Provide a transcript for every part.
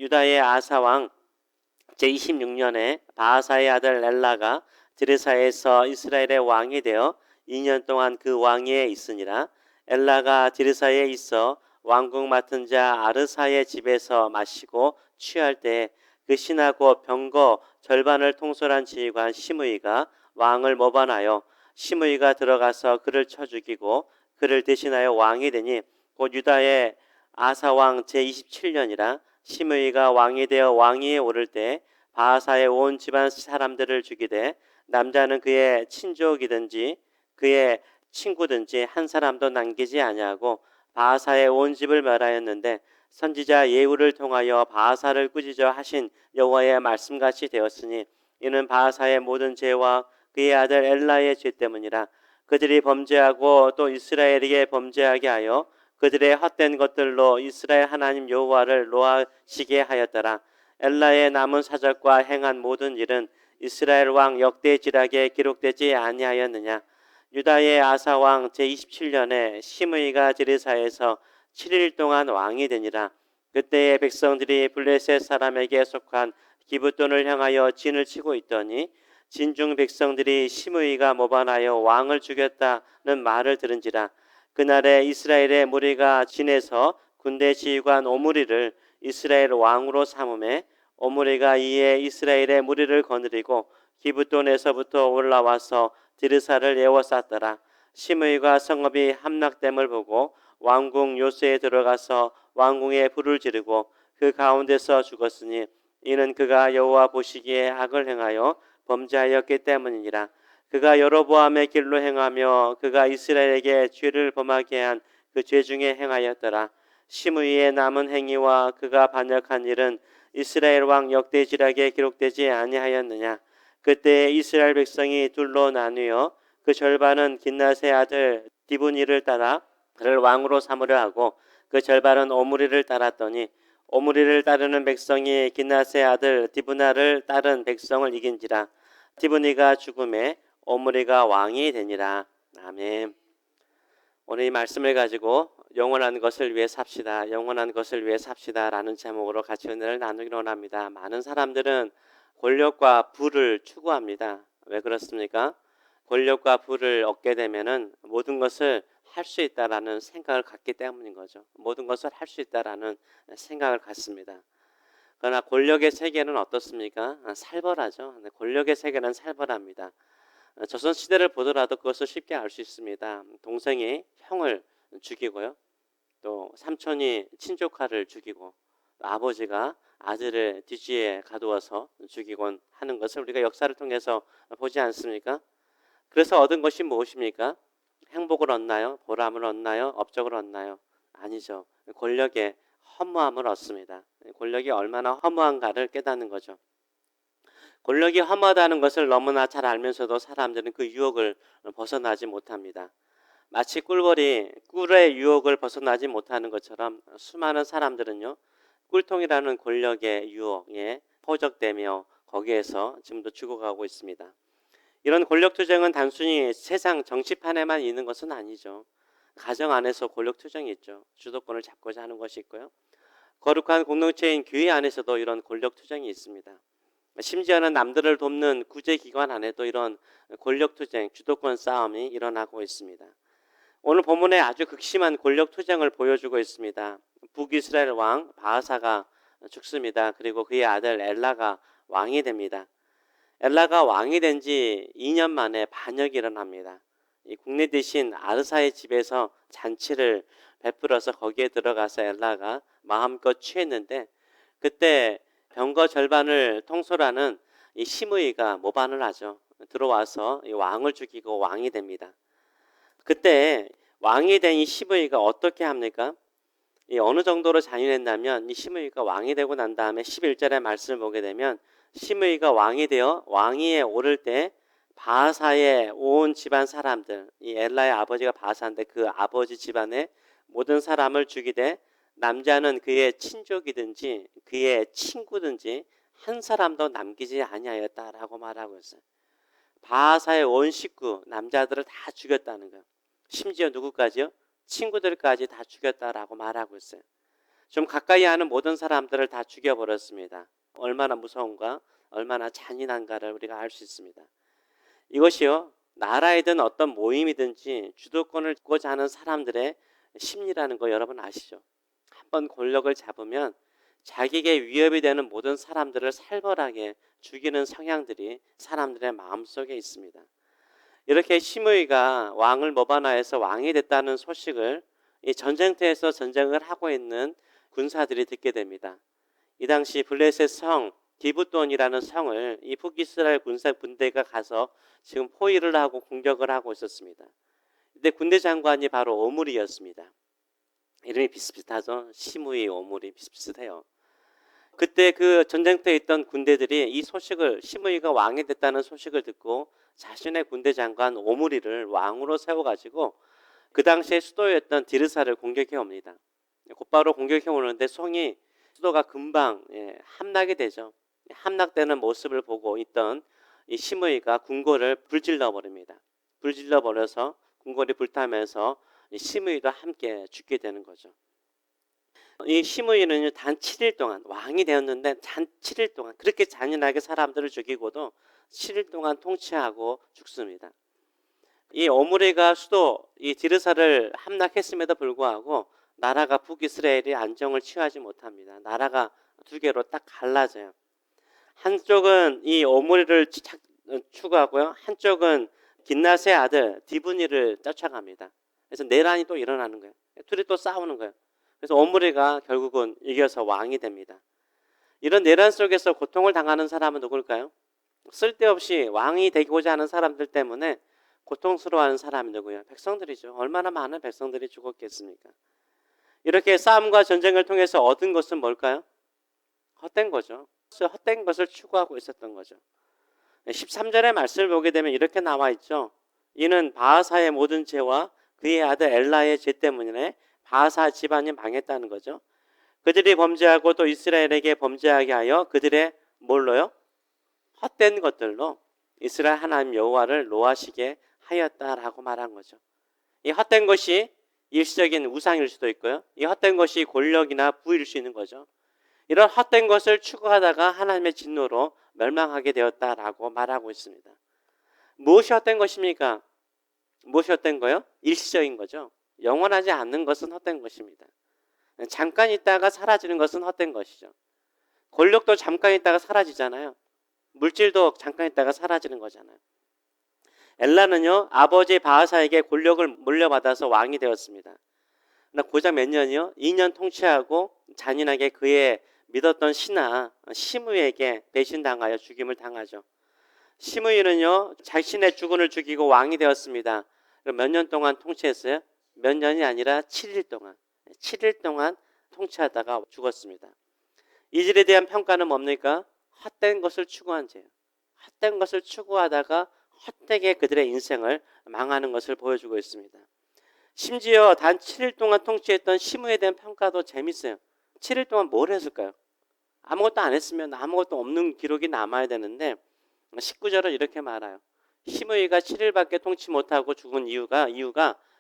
유다의 아사 왕 제26년에 바하사의 아들 엘라가 디르사에서 이스라엘의 왕이 되어 2년 동안 그 왕위에 있으니라. 엘라가 디르사에 있어 왕궁 맡은 자 아르사의 집에서 마시고 취할 때 그 신하고 병거 절반을 통솔한 지휘관 시므이가 왕을 모반하여 시므이가 들어가서 그를 쳐 죽이고 그를 대신하여 왕이 되니 곧 유다의 아사 왕 제27년이라. 시므이가 왕이 되어 왕위에 오를 때 바하사의 온 집안 사람들을 죽이되 남자는 그의 친족이든지 그의 친구든지 한 사람도 남기지 아니하고 바하사의 온 집을 멸하였는데 선지자 예후를 통하여 바하사를 꾸짖어 하신 여호와의 말씀같이 되었으니 이는 바하사의 모든 죄와 그의 아들 엘라의 죄 때문이라. 그들이 범죄하고 또 이스라엘에게 범죄하게 하여 그들의 헛된 것들로 이스라엘 하나님 여호와를 노하시게 하였더라. 엘라의 남은 사적과 행한 모든 일은 이스라엘 왕 역대지락에 기록되지 아니하였느냐. 유다의 아사 왕 제27년에 시므이가 디르사에서 7일 동안 왕이 되니라. 그때의 백성들이 블레셋 사람에게 속한 기브돈을 향하여 진을 치고 있더니 진중 백성들이 시므이가 모반하여 왕을 죽였다는 말을 들은지라. 그날에 이스라엘의 무리가 진에서 군대 지휘관 오므리를 이스라엘 왕으로 삼음에 오므리가 이에 이스라엘의 무리를 거느리고 기브돈에서부터 올라와서 디르사를 에워쌌더라. 시므이가 성읍이 함락됨을 보고 왕궁 요새에 들어가서 왕궁에 불을 지르고 그 가운데서 죽었으니 이는 그가 여호와 보시기에 악을 행하여 범죄하였기 때문이니라. 그가 여로보암의 길로 행하며 그가 이스라엘에게 죄를 범하게 한 그 죄 중에 행하였더라. 시므이의 남은 행위와 그가 반역한 일은 이스라엘 왕 역대지락에 기록되지 아니하였느냐. 그때 이스라엘 백성이 둘로 나뉘어 그 절반은 긴낫의 아들 디브니를 따라 그를 왕으로 삼으려 하고 그 절반은 오므리를 따랐더니 오므리를 따르는 백성이 긴낫의 아들 디브나를 따른 백성을 이긴지라. 디브니가 죽음에 오므리가 왕이 되니라. 아멘. 오늘 이 말씀을 가지고 영원한 것을 위해 삽시다. 영원한 것을 위해 삽시다 라는 제목으로 같이 은혜를 나누기로 합니다. 많은 사람들은 권력과 부를 추구합니다. 왜 그렇습니까? 권력과 부를 얻게 되면은 모든 것을 할 수 있다라는 생각을 갖기 때문인 거죠. 모든 것을 할 수 있다라는 생각을 갖습니다. 그러나 권력의 세계는 어떻습니까? 살벌하죠. 권력의 세계는 살벌합니다. 조선시대를 보더라도 그것을 쉽게 알 수 있습니다. 동생이 형을 죽이고요. 또 삼촌이 친조카를 죽이고 아버지가 아들을 뒤지에 가두어서 죽이곤 하는 것을 우리가 역사를 통해서 보지 않습니까? 그래서 얻은 것이 무엇입니까? 행복을 얻나요? 보람을 얻나요? 업적을 얻나요? 아니죠. 권력의 허무함을 얻습니다. 권력이 얼마나 허무한가를 깨닫는 거죠. 권력이 허무하다는 것을 너무나 잘 알면서도 사람들은 그 유혹을 벗어나지 못합니다. 마치 꿀의 유혹을 벗어나지 못하는 것처럼 수많은 사람들은요, 꿀통이라는 권력의 유혹에 포적되며 거기에서 지금도 죽어가고 있습니다. 이런 권력투쟁은 단순히 세상 정치판에만 있는 것은 아니죠. 가정 안에서 권력투쟁이 있죠. 주도권을 잡고자 하는 것이 있고요. 거룩한 공동체인 교회 안에서도 이런 권력투쟁이 있습니다. 심지어는 남들을 돕는 구제기관 안에도 이런 권력투쟁, 주도권 싸움이 일어나고 있습니다. 오늘 본문에 아주 극심한 권력투쟁을 보여주고 있습니다. 북이스라엘 왕 바하사가 죽습니다. 그리고 그의 아들 엘라가 왕이 됩니다. 엘라가 왕이 된 지 2년 만에 반역이 일어납니다. 이 국내 대신 아르사의 집에서 잔치를 베풀어서 거기에 들어가서 엘라가 마음껏 취했는데 그때 병거 절반을 통솔하는 이 시므이가 모반을 하죠. 들어와서 이 왕을 죽이고 왕이 됩니다. 그때 왕이 된 이 시므이가 어떻게 합니까? 이 어느 정도로 잔인했냐면 이 시므이가 왕이 되고 난 다음에 11절의 말씀을 보게 되면 시므이가 왕이 되어 왕위에 오를 때 바하사의 온 집안 사람들, 이 엘라의 아버지가 바하사인데 그 아버지 집안의 모든 사람을 죽이되 남자는 그의 친족이든지 그의 친구든지 한 사람도 남기지 아니하였다라고 말하고 있어요. 바하사의 온 식구 남자들을 다 죽였다는 거예요. 심지어 누구까지요? 친구들까지 다 죽였다라고 말하고 있어요. 좀 가까이 하는 모든 사람들을 다 죽여버렸습니다. 얼마나 무서운가, 얼마나 잔인한가를 우리가 알 수 있습니다. 이것이요, 나라이든 어떤 모임이든지 주도권을 주고자 하는 사람들의 심리라는 거 여러분 아시죠? 한번 권력을 잡으면 자기에게 위협이 되는 모든 사람들을 살벌하게 죽이는 성향들이 사람들의 마음속에 있습니다. 이렇게 시므이가 왕을 모반하에서 왕이 됐다는 소식을 이 전쟁터에서 전쟁을 하고 있는 군사들이 듣게 됩니다. 이 당시 블레셋 성 기브돈이라는 성을 이 북이스라엘 군대가 가서 지금 포위를 하고 공격을 하고 있었습니다. 근데 군대 장관이 바로 오므리였습니다. 이름이 비슷비슷하죠. 시므이, 오므리 비슷비슷해요. 그때 그 전쟁터에 있던 군대들이 이 소식을, 시므이가 왕이 됐다는 소식을 듣고 자신의 군대 장관 오므리를 왕으로 세워가지고 그 당시에 수도였던 디르사를 공격해 옵니다. 곧바로 공격해 오는데 수도가 금방 함락이 되죠. 함락되는 모습을 보고 있던 이 시므이가 궁궐을 불질러 버립니다. 불질러 버려서 궁궐이 불타면서 이 시므이도 함께 죽게 되는 거죠. 이 시므이는 단 7일 동안 왕이 되었는데 단 7일 동안 그렇게 잔인하게 사람들을 죽이고도 7일 동안 통치하고 죽습니다. 이 오므리가 수도 이 디르사를 함락했음에도 불구하고 나라가 북이스라엘이 안정을 취하지 못합니다. 나라가 두 개로 딱 갈라져요. 한쪽은 이 오므리를 추구하고요. 한쪽은 긴낫의 아들 디브니를 쫓아갑니다. 그래서 내란이 또 일어나는 거예요. 둘이 또 싸우는 거예요. 그래서 오므리가 결국은 이겨서 왕이 됩니다. 이런 내란 속에서 고통을 당하는 사람은 누굴까요? 쓸데없이 왕이 되고자 하는 사람들 때문에 고통스러워하는 사람이 누구예요? 백성들이죠. 얼마나 많은 백성들이 죽었겠습니까? 이렇게 싸움과 전쟁을 통해서 얻은 것은 뭘까요? 헛된 거죠. 헛된 것을 추구하고 있었던 거죠. 13절의 말씀을 보게 되면 이렇게 나와 있죠. 이는 바하사의 모든 죄와 그의 아들 엘라의 죄 때문에 바하사 집안이 망했다는 거죠. 그들이 범죄하고 또 이스라엘에게 범죄하게 하여 그들의 뭘로요? 헛된 것들로 이스라엘 하나님 여호와를 노하시게 하였다라고 말한 거죠. 이 헛된 것이 일시적인 우상일 수도 있고요. 이 헛된 것이 권력이나 부일 수 있는 거죠. 이런 헛된 것을 추구하다가 하나님의 진노로 멸망하게 되었다라고 말하고 있습니다. 무엇이 헛된 것입니까? 무엇이 헛된 거요? 일시적인 거죠. 영원하지 않는 것은 헛된 것입니다. 잠깐 있다가 사라지는 것은 헛된 것이죠. 권력도 잠깐 있다가 사라지잖아요. 물질도 잠깐 있다가 사라지는 거잖아요. 엘라는요, 아버지 바하사에게 권력을 물려받아서 왕이 되었습니다. 그러나 고작 몇 년이요? 2년 통치하고 잔인하게 그의 믿었던 신하 시므이에게 배신당하여 죽임을 당하죠. 시므이는요, 자신의 주군을 죽이고 왕이 되었습니다. 몇 년 동안 통치했어요? 몇 년이 아니라 7일 동안. 7일 동안 통치하다가 죽었습니다. 이 질에 대한 평가는 뭡니까? 헛된 것을 추구한 죄예요. 헛된 것을 추구하다가 헛되게 그들의 인생을 망하는 것을 보여주고 있습니다. 심지어 단 7일 동안 통치했던 시므이에 대한 평가도 재밌어요. 7일 동안 뭘 했을까요? 아무것도 안 했으면 아무것도 없는 기록이 남아야 되는데 19절은 이렇게 말해요. 시므이가 7일밖에 통치 못하고 죽은 이유가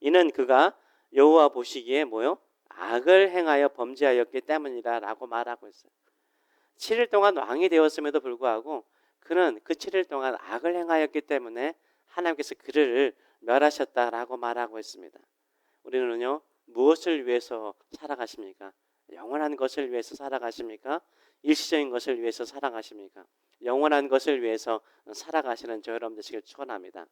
이는 그가 여호와 보시기에 뭐요? 악을 행하여 범죄하였기 때문이라고 말하고 있어요. 7일 동안 왕이 되었음에도 불구하고 그는 그 7일 동안 악을 행하였기 때문에 하나님께서 그를 멸하셨다라고 말하고 있습니다. 우리는요, 무엇을 위해서 살아가십니까? 영원한 것을 위해서 살아가십니까? 일시적인 것을 위해서 살아가십니까? 영원한 것을 위해서 살아가시는 저 여러분 되시길 축원합니다.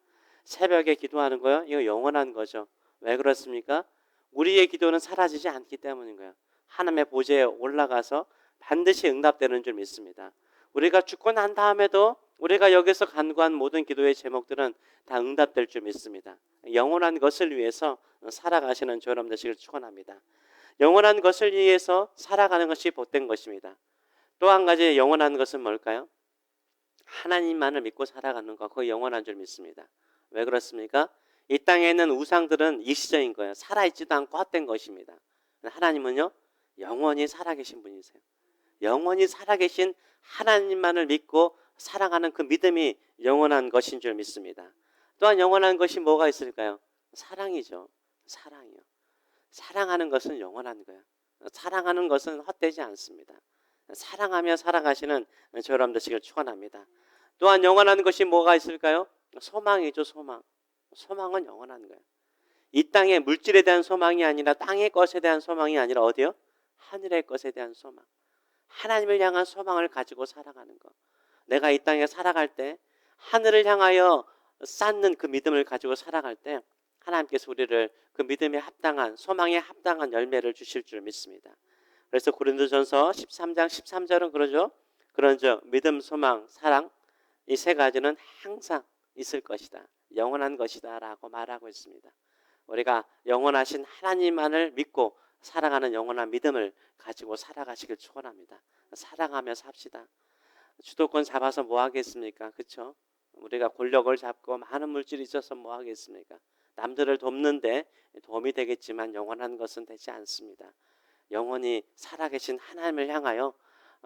새벽에 기도하는 거요? 이거 영원한 거죠. 왜 그렇습니까? 우리의 기도는 사라지지 않기 때문인 거예요. 하나님의 보좌에 올라가서 반드시 응답되는 줄 믿습니다. 우리가 죽고 난 다음에도 우리가 여기서 간구한 모든 기도의 제목들은 다 응답될 줄 믿습니다. 영원한 것을 위해서 살아가시는 저 여러분 되시길 축원합니다. 영원한 것을 위해서 살아가는 것이 복된 것입니다. 또 한 가지 영원한 것은 뭘까요? 하나님만을 믿고 살아가는 것, 그거 영원한 줄 믿습니다. 왜 그렇습니까? 이 땅에 있는 우상들은 일시적인 거예요. 살아있지도 않고 헛된 것입니다. 하나님은요, 영원히 살아계신 분이세요. 영원히 살아계신 하나님만을 믿고 살아가는 그 믿음이 영원한 것인 줄 믿습니다. 또한 영원한 것이 뭐가 있을까요? 사랑이죠. 사랑이요. 사랑하는 것은 영원한 거예요. 사랑하는 것은 헛되지 않습니다. 사랑하며 살아가시는 저 여러분 되시길 축원합니다. 또한 영원한 것이 뭐가 있을까요? 소망이죠, 소망. 소망은 영원한 거예요. 이 땅의 물질에 대한 소망이 아니라 땅의 것에 대한 소망이 아니라 어디요? 하늘의 것에 대한 소망. 하나님을 향한 소망을 가지고 살아가는 것. 내가 이 땅에 살아갈 때 하늘을 향하여 쌓는 그 믿음을 가지고 살아갈 때 하나님께서 우리를 그 믿음에 합당한 소망에 합당한 열매를 주실 줄 믿습니다. 그래서 고린도전서 13장 13절은 그러죠. 그런즉 믿음, 소망, 사랑 이 세 가지는 항상 있을 것이다. 영원한 것이다 라고 말하고 있습니다. 우리가 영원하신 하나님만을 믿고 살아가는 영원한 믿음을 가지고 살아가시길 축원합니다. 사랑하며 삽시다. 주도권 잡아서 뭐 하겠습니까? 그렇죠? 우리가 권력을 잡고 많은 물질이 있어서 뭐 하겠습니까? 남들을 돕는데 도움이 되겠지만 영원한 것은 되지 않습니다. 영원히 살아계신 하나님을 향하여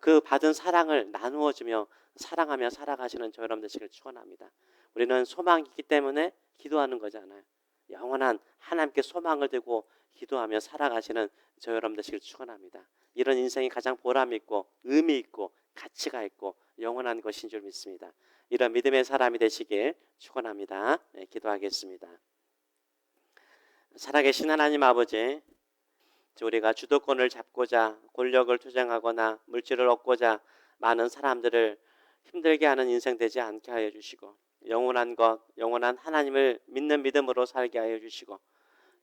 그 받은 사랑을 나누어 주며 사랑하며 살아가시는 저 여러분 되시길 축원합니다. 우리는 소망이 있기 때문에 기도하는 거잖아요. 영원한 하나님께 소망을 두고 기도하며 살아가시는 저 여러분 되시길 축원합니다. 이런 인생이 가장 보람 있고 의미 있고 가치가 있고 영원한 것인 줄 믿습니다. 이런 믿음의 사람이 되시길 축원합니다. 네, 기도하겠습니다. 살아계신 하나님 아버지, 우리가 주도권을 잡고자 권력을 투쟁하거나 물질을 얻고자 많은 사람들을 힘들게 하는 인생 되지 않게 하여 주시고 영원한 것, 영원한 하나님을 믿는 믿음으로 살게 하여 주시고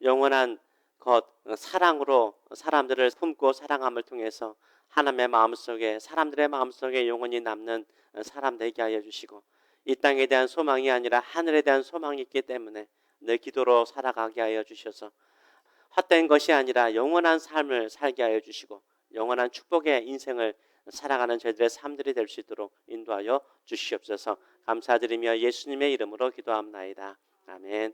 영원한 것, 사랑으로 사람들을 품고 사랑함을 통해서 하나님의 마음속에 사람들의 마음속에 영원히 남는 사람 되게 하여 주시고 이 땅에 대한 소망이 아니라 하늘에 대한 소망이 있기 때문에 내 기도로 살아가게 하여 주셔서 헛된 것이 아니라 영원한 삶을 살게 하여 주시고 영원한 축복의 인생을 살아가는 저희들의 삶들이 될 수 있도록 인도하여 주시옵소서. 감사드리며 예수님의 이름으로 기도합나이다. 아멘.